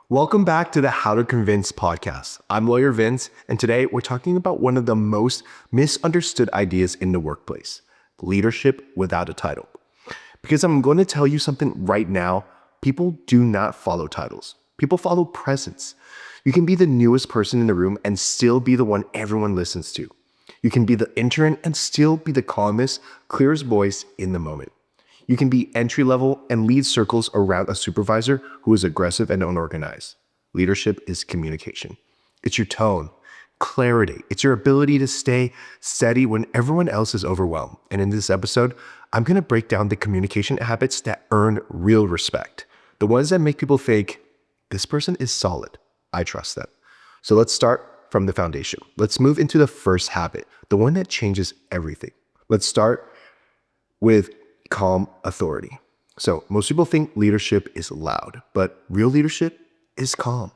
Welcome back to the How to Convince podcast. I'm Lawyer Vince, and today we're talking about one of the most misunderstood ideas in the workplace, leadership without a title. Because I'm going to tell you something right now, people do not follow titles. People follow presence. You can be the newest person in the room and still be the one everyone listens to. You can be the intern and still be the calmest, clearest voice in the moment. You can be entry level and lead circles around a supervisor who is aggressive and unorganized. Leadership is communication. It's your tone, clarity. It's your ability to stay steady when everyone else is overwhelmed. And in this episode, I'm going to break down the communication habits that earn real respect. The ones that make people think, this person is solid. I trust them. So let's start from the foundation. Let's move into the first habit, the one that changes everything. Let's start with calm authority. So most people think leadership is loud, but real leadership is calm.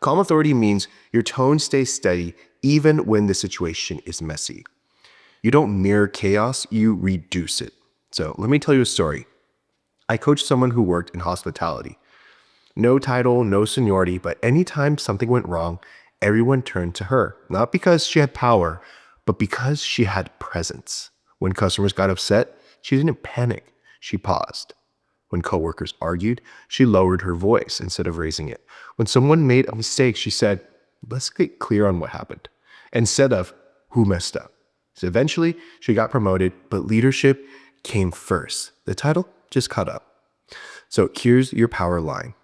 Calm authority means your tone stays steady even when the situation is messy. You don't mirror chaos, you reduce it. So let me tell you a story. I coached someone who worked in hospitality. No title, no seniority, but anytime something went wrong, everyone turned to her. Not because she had power, but because she had presence. When customers got upset, she didn't panic, she paused. When coworkers argued, she lowered her voice instead of raising it. When someone made a mistake, she said, let's get clear on what happened, instead of who messed up. So eventually, she got promoted, but leadership came first. The title just caught up. So here's your power line.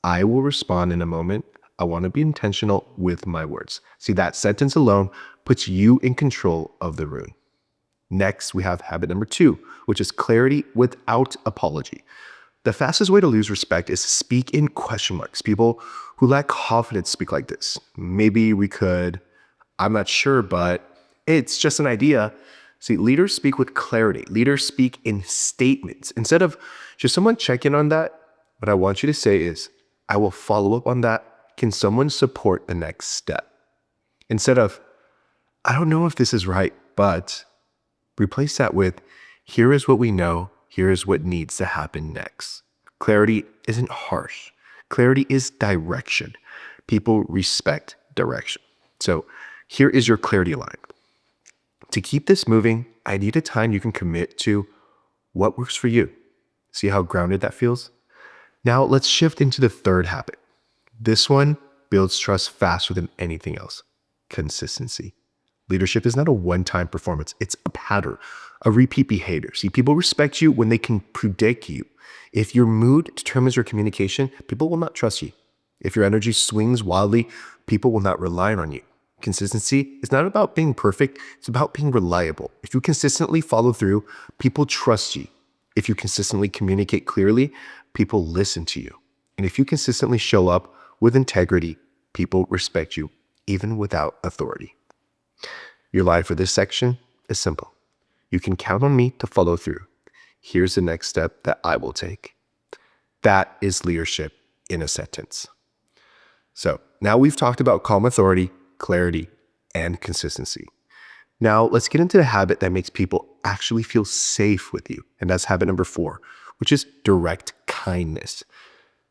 I will respond in a moment. I want to be intentional with my words. See, that sentence alone puts you in control of the room. Next, we have habit number 2, which is clarity without apology. The fastest way to lose respect is to speak in question marks. People who lack confidence speak like this. Maybe we could, I'm not sure, but it's just an idea. See, leaders speak with clarity. Leaders speak in statements. Instead of just someone check in on that, what I want you to say is, I will follow up on that. Can someone support the next step? Instead of, I don't know if this is right, but replace that with, here is what we know, here is what needs to happen next. Clarity isn't harsh. Clarity is direction. People respect direction. So here is your clarity line. To keep this moving, I need a time you can commit to what works for you. See how grounded that feels? Now let's shift into the third habit. This one builds trust faster than anything else. Consistency. Leadership is not a one-time performance. It's a pattern, a repeat behavior. See, people respect you when they can predict you. If your mood determines your communication, people will not trust you. If your energy swings wildly, people will not rely on you. Consistency is not about being perfect. It's about being reliable. If you consistently follow through, people trust you. If you consistently communicate clearly, people listen to you. And if you consistently show up with integrity, people respect you, even without authority. Your line for this section is simple. You can count on me to follow through. Here's the next step that I will take. That is leadership in a sentence. So now we've talked about calm authority, clarity, and consistency. Now let's get into the habit that makes people actually feel safe with you. And that's habit number 4, which is direct kindness.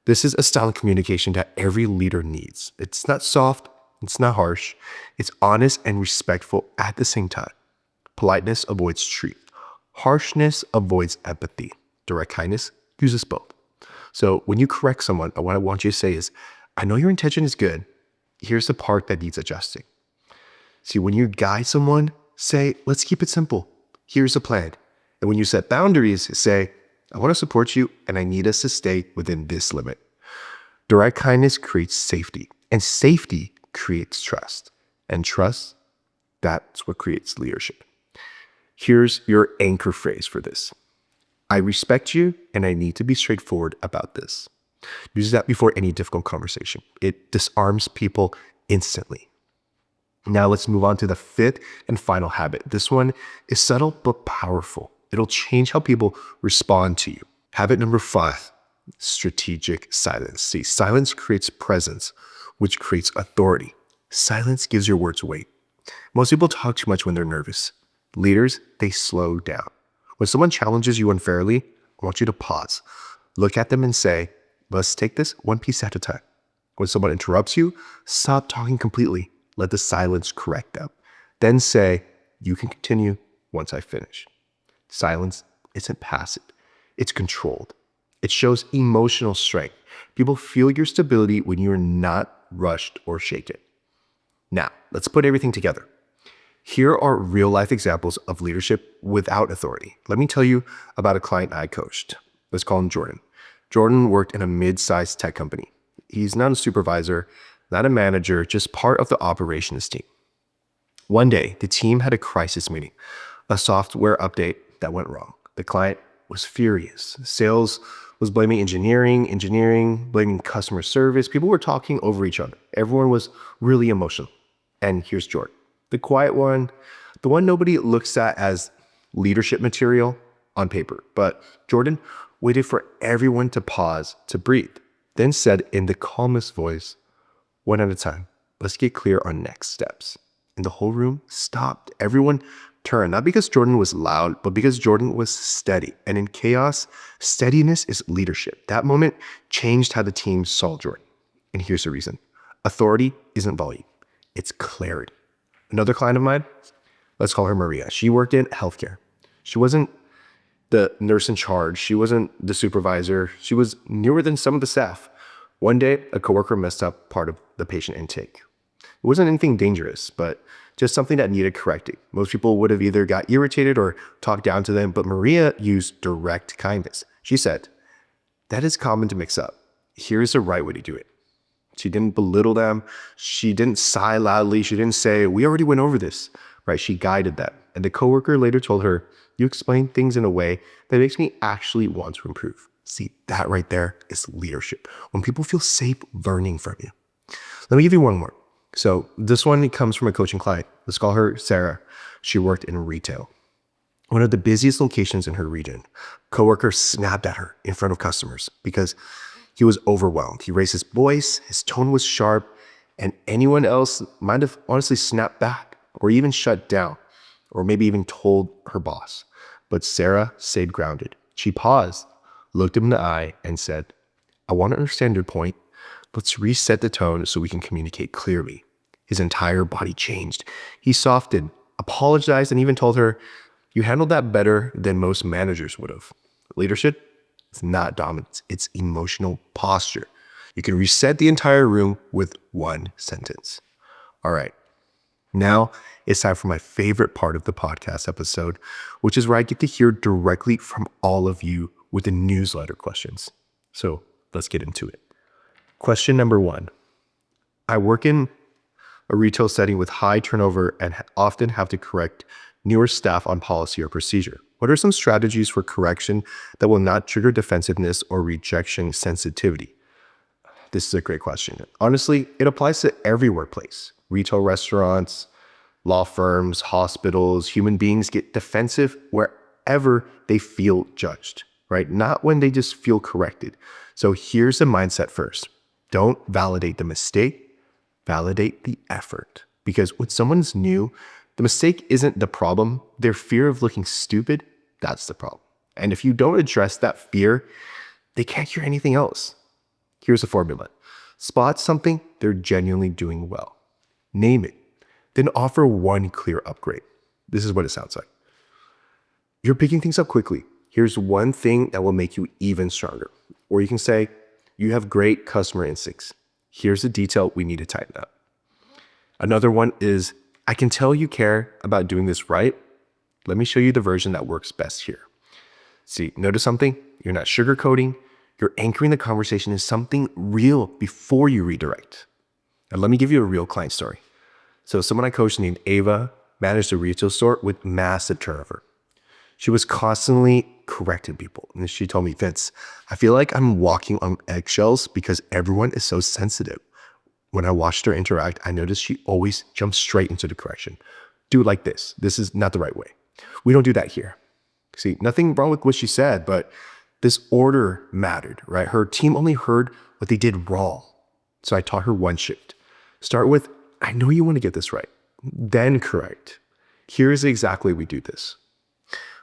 This is a style of communication that every leader needs. It's not soft. It's not harsh. It's honest and respectful at the same time. Politeness avoids truth. Harshness avoids empathy. Direct kindness uses both. So when you correct someone, what I want you to say is, I know your intention is good. Here's the part that needs adjusting. See, when you guide someone, say, let's keep it simple. Here's a plan. And when you set boundaries, say, I want to support you and I need us to stay within this limit. Direct kindness creates safety, and safety creates trust. And trust, that's what creates leadership. Here's your anchor phrase for this. I respect you and I need to be straightforward about this. Use that before any difficult conversation. It disarms people instantly. Now let's move on to the 5th and final habit. This one is subtle but powerful. It'll change how people respond to you. Habit number 5, strategic silence. See, silence creates presence, which creates authority. Silence gives your words weight. Most people talk too much when they're nervous. Leaders, they slow down. When someone challenges you unfairly, I want you to pause. Look at them and say, let's take this one piece at a time. When someone interrupts you, stop talking completely. Let the silence correct them. Then say, you can continue once I finish. Silence isn't passive, it's controlled. It shows emotional strength. People feel your stability when you're not rushed or shaken. Now, let's put everything together. Here are real life examples of leadership without authority. Let me tell you about a client I coached. Let's call him Jordan. Jordan worked in a mid-sized tech company. He's not a supervisor, not a manager, just part of the operations team. One day, the team had a crisis meeting, a software update that went wrong. The client was furious. Sales was blaming engineering blaming customer service. People were talking over each other. Everyone was really emotional. And here's Jordan, the quiet one, the one nobody looks at as leadership material on paper. But Jordan waited for everyone to pause, to breathe, then said in the calmest voice, one at a time, let's get clear on next steps. And the whole room stopped. Everyone turned, not because Jordan was loud, but because Jordan was steady. And in chaos, steadiness is leadership. That moment changed how the team saw Jordan. And here's the reason. Authority isn't volume, it's clarity. Another client of mine, let's call her Maria. She worked in healthcare. She wasn't the nurse in charge. She wasn't the supervisor. She was newer than some of the staff. One day, a coworker messed up part of the patient intake. It wasn't anything dangerous, but just something that needed correcting. Most people would have either got irritated or talked down to them, but Maria used direct kindness. She said, that is common to mix up. Here's the right way to do it. She didn't belittle them. She didn't sigh loudly. She didn't say, we already went over this, right? She guided them. And the coworker later told her, you explain things in a way that makes me actually want to improve. See, that right there is leadership. When people feel safe learning from you. Let me give you one more. So this one comes from a coaching client. Let's call her Sarah. She worked in retail, one of the busiest locations in her region. Coworker snapped at her in front of customers because he was overwhelmed. He raised his voice, his tone was sharp, and anyone else might have honestly snapped back or even shut down, or maybe even told her boss. But Sarah stayed grounded. She paused, looked him in the eye, and said, I want to understand your point. Let's reset the tone so we can communicate clearly. His entire body changed. He softened, apologized, and even told her, you handled that better than most managers would have. Leadership is not dominance, it's emotional posture. You can reset the entire room with one sentence. All right, now it's time for my favorite part of the podcast episode, which is where I get to hear directly from all of you with the newsletter questions. So let's get into it. Question number 1. I work in a retail setting with high turnover and often have to correct newer staff on policy or procedure. What are some strategies for correction that will not trigger defensiveness or rejection sensitivity? This is a great question. Honestly, it applies to every workplace. Retail restaurants, law firms, hospitals, human beings get defensive wherever they feel judged, right? Not when they just feel corrected. So here's the mindset first. Don't validate the mistake, validate the effort. Because when someone's new, the mistake isn't the problem. Their fear of looking stupid, that's the problem. And if you don't address that fear, they can't hear anything else. Here's the formula. Spot something they're genuinely doing well. Name it. Then offer one clear upgrade. This is what it sounds like. You're picking things up quickly. Here's one thing that will make you even stronger. Or you can say, you have great customer instincts. Here's the detail we need to tighten up. Another one is, I can tell you care about doing this right. Let me show you the version that works best here. See, notice something? You're not sugarcoating. You're anchoring the conversation in something real before you redirect. And let me give you a real client story. So someone I coached named Ava managed a retail store with massive turnover. She was constantly correcting people. And she told me, Vince, I feel like I'm walking on eggshells because everyone is so sensitive. When I watched her interact, I noticed she always jumps straight into the correction. Do it like this. This is not the right way. We don't do that here. See, nothing wrong with what she said, but this order mattered, right? Her team only heard what they did wrong. So I taught her one shift. Start with, I know you want to get this right. Then correct. Here's exactly we do this.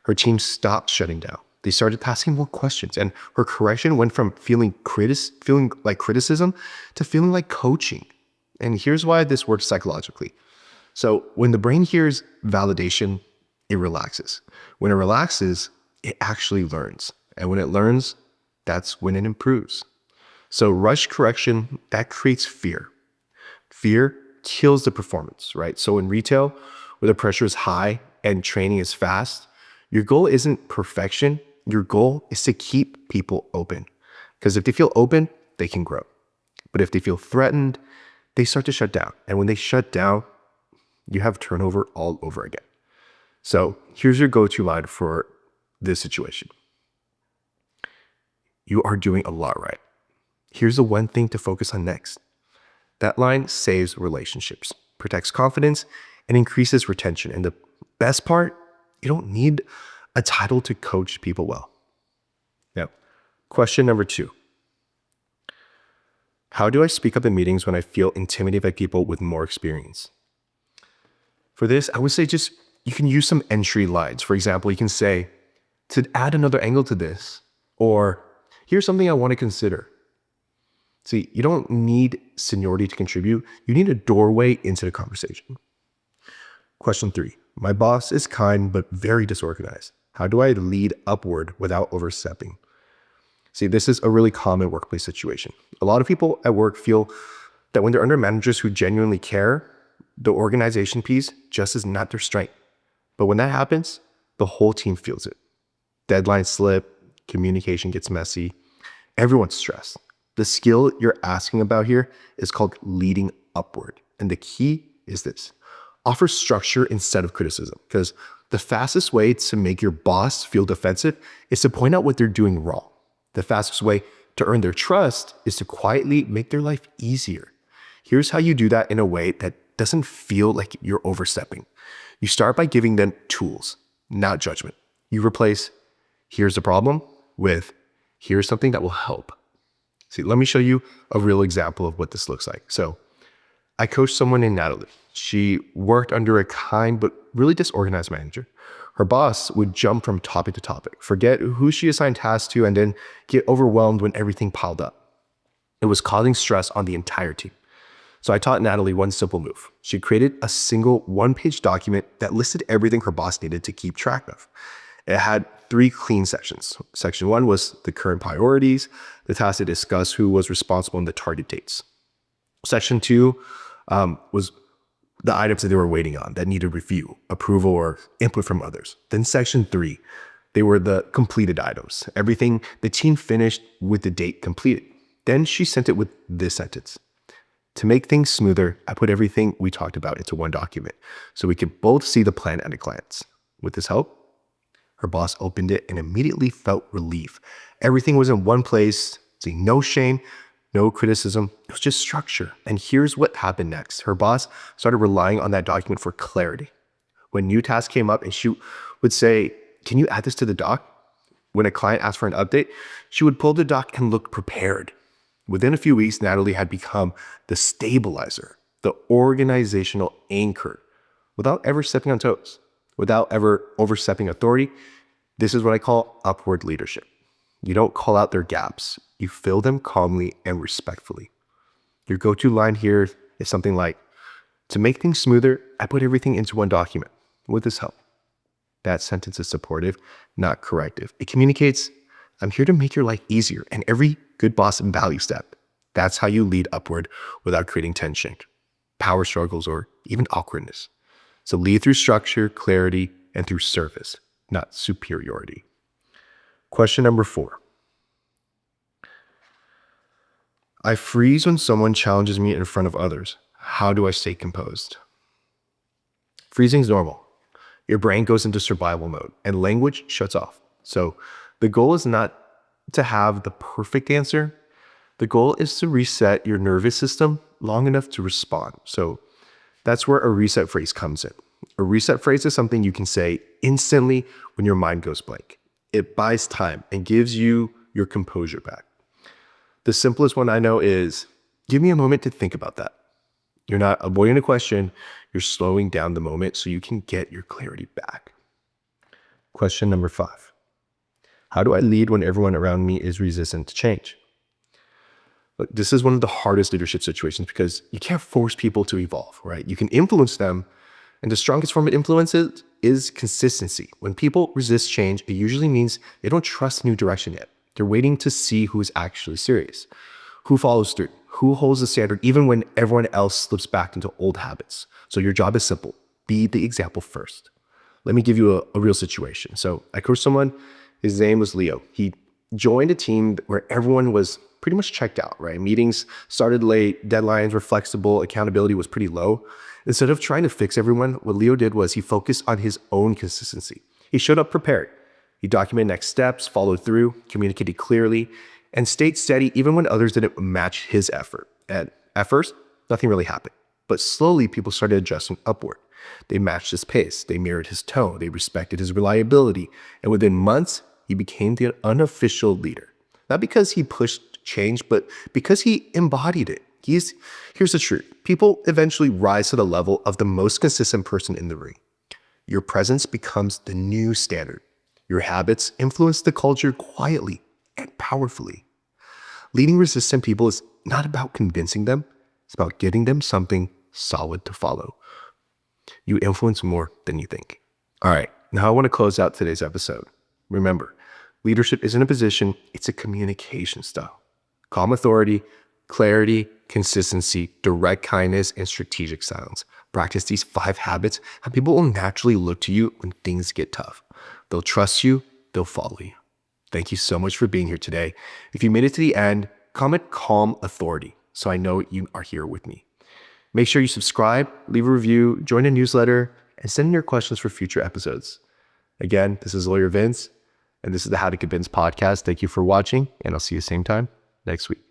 Her team stopped shutting down. They started asking more questions, and her correction went from feeling like criticism to feeling like coaching. And here's why this works psychologically. So when the brain hears validation, it relaxes. When it relaxes, it actually learns. And when it learns, that's when it improves. So rush correction, that creates fear. Fear kills the performance, right? So in retail, where the pressure is high and training is fast, your goal isn't perfection. Your goal is to keep people open. Because if they feel open, they can grow. But if they feel threatened, they start to shut down. And when they shut down, you have turnover all over again. So here's your go-to line for this situation. You are doing a lot right. Here's the one thing to focus on next. That line saves relationships, protects confidence, and increases retention. And the best part, you don't need a title to coach people well. Now, question number 2. How do I speak up in meetings when I feel intimidated by people with more experience? For this, I would say you can use some entry lines. For example, you can say, to add another angle to this, or here's something I want to consider. See, you don't need seniority to contribute. You need a doorway into the conversation. Question 3. My boss is kind but very disorganized. How do I lead upward without overstepping? See, this is a really common workplace situation. A lot of people at work feel that when they're under managers who genuinely care, the organization piece just is not their strength. But when that happens, the whole team feels it. Deadlines slip, communication gets messy, everyone's stressed. The skill you're asking about here is called leading upward. And the key is this: offer structure instead of criticism, because the fastest way to make your boss feel defensive is to point out what they're doing wrong. The fastest way to earn their trust is to quietly make their life easier. Here's how you do that in a way that doesn't feel like you're overstepping. You start by giving them tools, not judgment. You replace "here's the problem" with "here's something that will help." See, let me show you a real example of what this looks like. So I coached someone named Natalie. She worked under a kind but really disorganized manager. Her boss would jump from topic to topic, forget who she assigned tasks to, and then get overwhelmed when everything piled up. It was causing stress on the entire team. So I taught Natalie one simple move. She created a single one-page document that listed everything her boss needed to keep track of. It had 3 clean sections. Section 1 was the current priorities, the task to discuss who was responsible, and the target dates. Section 2 was the items that they were waiting on that needed review, approval, or input from others. Then section 3, they were the completed items, everything the team finished with the date completed. Then she sent it with this sentence: to make things smoother, I put everything we talked about into one document so we could both see the plan at a glance. With this help, her boss opened it and immediately felt relief. Everything was in one place. See, no shame, no criticism. It was just structure. And here's what happened next. Her boss started relying on that document for clarity. When new tasks came up and she would say, "Can you add this to the doc?" When a client asked for an update, she would pull the doc and look prepared. Within a few weeks, Natalie had become the stabilizer, the organizational anchor, without ever stepping on toes, without ever overstepping authority. This is what I call upward leadership. You don't call out their gaps. You fill them calmly and respectfully. Your go-to line here is something like, to make things smoother, I put everything into one document. With this help. That sentence is supportive, not corrective. It communicates, I'm here to make your life easier, and every good boss values that. That's how you lead upward without creating tension, power struggles, or even awkwardness. So lead through structure, clarity, and through service, not superiority. Question number 4. I freeze when someone challenges me in front of others. How do I stay composed? Freezing is normal. Your brain goes into survival mode and language shuts off. So the goal is not to have the perfect answer. The goal is to reset your nervous system long enough to respond. So that's where a reset phrase comes in. A reset phrase is something you can say instantly when your mind goes blank. It buys time and gives you your composure back. The simplest one I know is, give me a moment to think about that. You're not avoiding a question, you're slowing down the moment so you can get your clarity back. Question number 5. How do I lead when everyone around me is resistant to change? Look, this is one of the hardest leadership situations because you can't force people to evolve, right? You can influence them. And the strongest form of influence is consistency. When people resist change, it usually means they don't trust a new direction yet. They're waiting to see who is actually serious, who follows through, who holds the standard, even when everyone else slips back into old habits. So your job is simple. Be the example first. Let me give you a real situation. So I coached someone, his name was Leo. He joined a team where everyone was pretty much checked out, right? Meetings started late, deadlines were flexible, accountability was pretty low. Instead of trying to fix everyone, what Leo did was he focused on his own consistency. He showed up prepared. He documented next steps, followed through, communicated clearly, and stayed steady even when others didn't match his effort. And at first, nothing really happened. But slowly, people started adjusting upward. They matched his pace, they mirrored his tone, they respected his reliability, and within months, he became the unofficial leader. Not because he pushed change, but because he embodied it. Here's the truth. People eventually rise to the level of the most consistent person in the room. Your presence becomes the new standard. Your habits influence the culture quietly and powerfully. Leading resistant people is not about convincing them. It's about getting them something solid to follow. You influence more than you think. All right, now I want to close out today's episode. Remember, leadership isn't a position, it's a communication style. Calm authority, clarity, consistency, direct kindness, and strategic silence. Practice these 5 habits, and people will naturally look to you when things get tough. They'll trust you, they'll follow you. Thank you so much for being here today. If you made it to the end, comment calm authority so I know you are here with me. Make sure you subscribe, leave a review, join a newsletter, and send in your questions for future episodes. Again, this is Lawyer Vince, and this is the How to Convince podcast. Thank you for watching, and I'll see you same time next week.